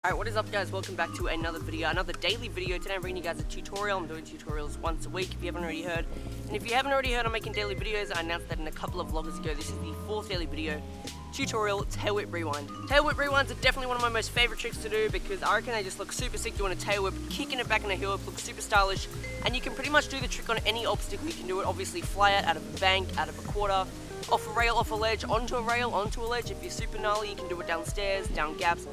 Alright, what is up guys? Welcome back to another video, another daily video. Today I'm bringing you guys a tutorial. I'm doing tutorials once a week if you haven't already heard. And if you haven't already heard, I'm making daily videos. I announced that in a couple of vlogs ago. This is the fourth daily video tutorial, tail whip rewind. Tail whip rewinds are definitely one of my most favorite tricks to do because I reckon they just look super sick doing a tail whip, kicking it back in a heel whip, looks super stylish. And you can pretty much do the trick on any obstacle. You can do it obviously fly out of a bank, out of a quarter, off a rail, off a ledge, onto a rail, onto a ledge. If you're super gnarly, you can do it downstairs, down gaps.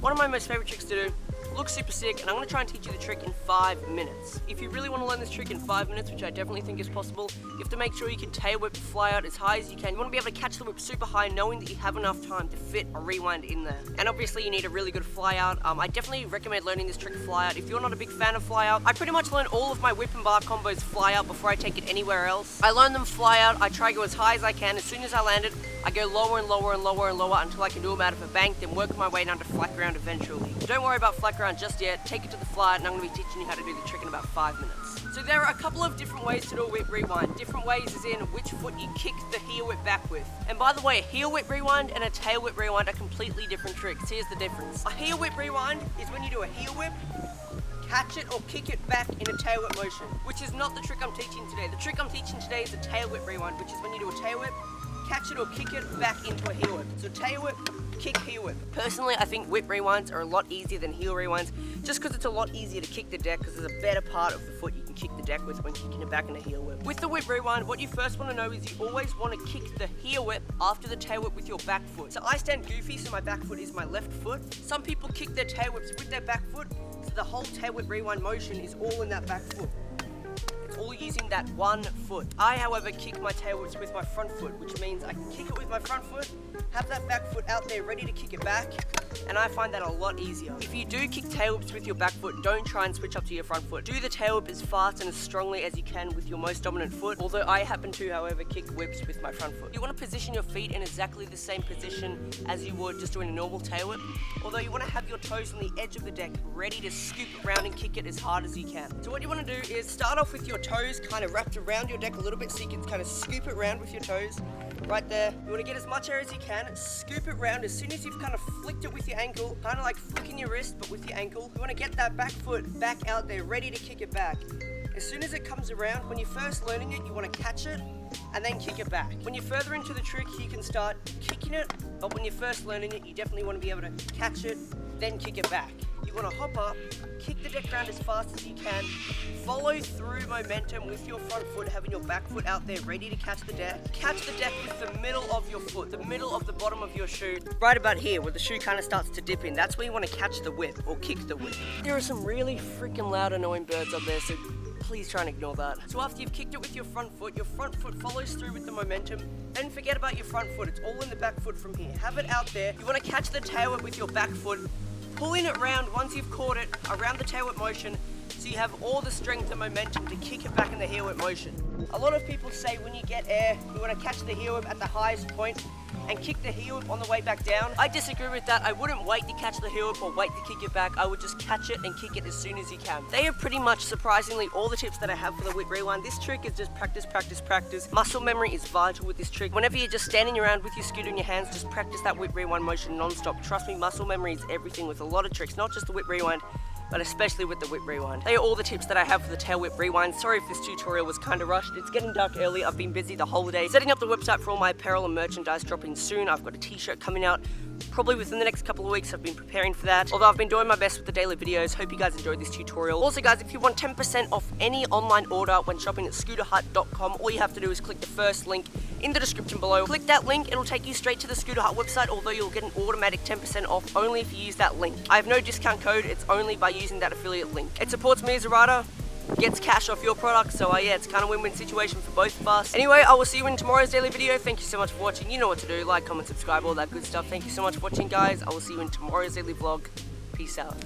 One of my most favorite tricks to do. Looks super sick, and I'm going to try and teach you the trick in 5 minutes. If you really want to learn this trick in 5 minutes, which I definitely think is possible, you have to make sure you can tail whip, fly out as high as you can. You want to be able to catch the whip super high, knowing that you have enough time to fit a rewind in there. And obviously you need a really good fly out. I definitely recommend learning this trick fly out. If you're not a big fan of fly out, I pretty much learn all of my whip and bar combos fly out before I take it anywhere else. I learn them fly out, I try to go as high as I can. As soon as I land it, I go lower and lower and lower and lower until I can do them out of a bank, then work my way down to flat ground eventually. Don't worry about flat ground just yet. Take it to the flat, and I'm going to be teaching you how to do the trick in about 5 minutes. So there are a couple of different ways to do a whip rewind. Different ways as in which foot you kick the heel whip back with. And by the way, a heel whip rewind and a tail whip rewind are completely different tricks. Here's the difference. A heel whip rewind is when you do a heel whip, catch it or kick it back in a tail whip motion, which is not the trick I'm teaching today. The trick I'm teaching today is a tail whip rewind, which is when you do a tail whip, catch it or kick it back into a heel whip. So tail whip, kick, heel whip. Personally, I think whip rewinds are a lot easier than heel rewinds, just because it's a lot easier to kick the deck, because there's a better part of the foot you can kick the deck with when kicking it back in a heel whip. With the whip rewind, what you first want to know is you always want to kick the heel whip after the tail whip with your back foot. So I stand goofy, so my back foot is my left foot. Some people kick their tail whips with their back foot, so the whole tail whip rewind motion is all in that back foot. All using that one foot. I, however, kick my tail whips with my front foot, which means I can kick it with my front foot, have that back foot out there ready to kick it back, and I find that a lot easier. If you do kick tail whips with your back foot, don't try and switch up to your front foot. Do the tail whip as fast and as strongly as you can with your most dominant foot, although I happen to, however, kick whips with my front foot. You want to position your feet in exactly the same position as you would just doing a normal tail whip, although you want to have your toes on the edge of the deck ready to scoop around and kick it as hard as you can. So what you want to do is start off with your toes kind of wrapped around your deck a little bit so you can kind of scoop it around with your toes right there. You want to get as much air as you can, scoop it around. As soon as you've kind of flicked it with your ankle, kind of like flicking your wrist but with your ankle, you want to get that back foot back out there ready to kick it back. As soon as it comes around, when you're first learning it, you want to catch it and then kick it back. When you're further into the trick, you can start kicking it, but when you're first learning it, you definitely want to be able to catch it, then kick it back. You want to hop up, kick the deck around as fast as you can, follow through momentum with your front foot, having your back foot out there ready to catch the deck. Catch the deck with the middle of your foot, the middle of the bottom of your shoe, right about here where the shoe kind of starts to dip in. That's where you want to catch the whip or kick the whip. There are some really freaking loud, annoying birds up there, so please try and ignore that. So after you've kicked it with your front foot follows through with the momentum, and forget about your front foot. It's all in the back foot from here. Have it out there. You want to catch the tail whip with your back foot, pulling it round once you've caught it around the tail whip motion, so you have all the strength and momentum to kick it back in the heel whip motion. A lot of people say when you get air, you want to catch the heel whip at the highest point and kick the heel whip on the way back down. I disagree with that. I wouldn't wait to catch the heel whip or wait to kick it back. I would just catch it and kick it as soon as you can. They are pretty much, surprisingly, all the tips that I have for the whip rewind. This trick is just practice, practice, practice. Muscle memory is vital with this trick. Whenever you're just standing around with your scooter in your hands, just practice that whip rewind motion non-stop. Trust me, muscle memory is everything with a lot of tricks, not just the whip rewind, but especially with the whip rewind. They are all the tips that I have for the tail whip rewind. Sorry if this tutorial was kind of rushed. It's getting dark early. I've been busy the whole day setting up the website for all my apparel and merchandise dropping soon. I've got a t-shirt coming out probably within the next couple of weeks. I've been preparing for that, although I've been doing my best with the daily videos. Hope you guys enjoyed this tutorial. Also guys, if you want 10% off any online order when shopping at scooterhut.com, all you have to do is click the first link in the description below. Click that link, it'll take you straight to the Scooter Hut website, although you'll get an automatic 10% off only if you use that link. I have no discount code, it's only by using that affiliate link. It supports me as a rider, gets cash off your product, so yeah, it's kind of a win-win situation for both of us. Anyway, I will see you in tomorrow's daily video. Thank you so much for watching. You know what to do, like, comment, subscribe, all that good stuff. Thank you so much for watching guys. I will see you in tomorrow's daily vlog. Peace out.